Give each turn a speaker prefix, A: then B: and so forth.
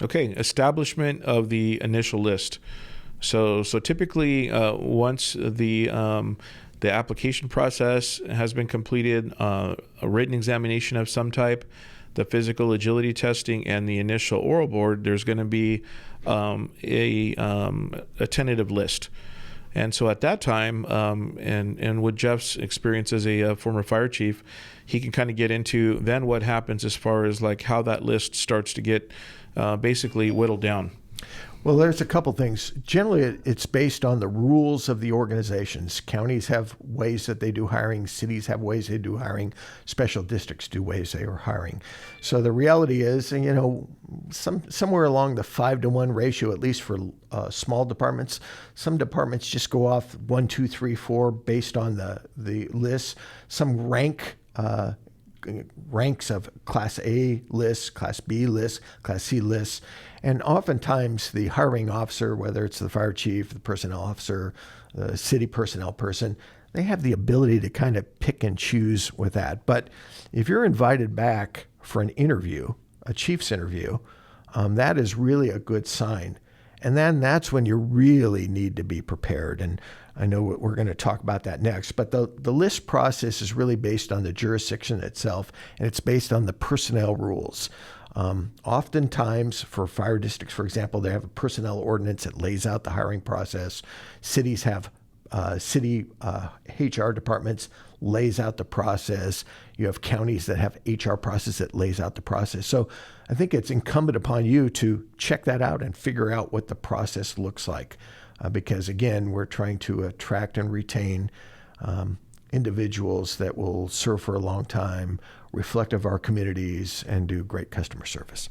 A: Okay, establishment of the initial list. So typically, once the application process has been completed, a written examination of some type, the physical agility testing, and the initial oral board, there's going to be a tentative list. And so at that time, and with Jeff's experience as a former fire chief, he can kind of get into then what happens as far as like how that list starts to get basically whittled down.
B: Well, there's a couple things. Generally, it's based on the rules of the organizations. Counties have ways that they do hiring. Cities have ways they do hiring. Special districts do ways they are hiring. So the reality is, somewhere along the 5-to-1 ratio, at least for small departments. Some departments just go off 1, 2, 3, 4 based on the list. Some ranks of Class A lists, Class B lists, Class C lists. And oftentimes the hiring officer, whether it's the fire chief, the personnel officer, the city personnel person, they have the ability to kind of pick and choose with that. But if you're invited back for an interview, a chief's interview, that is really a good sign. And then that's when you really need to be prepared. And I know we're going to talk about that next. But the list process is really based on the jurisdiction itself, and it's based on the personnel rules. Oftentimes for fire districts, for example, they have a personnel ordinance that lays out the hiring process. Cities have city HR departments lays out the process. You have counties that have HR process that lays out the process. So I think it's incumbent upon you to check that out and figure out what the process looks like. Because again, we're trying to attract and retain individuals that will serve for a long time, reflective of our communities, and do great customer service.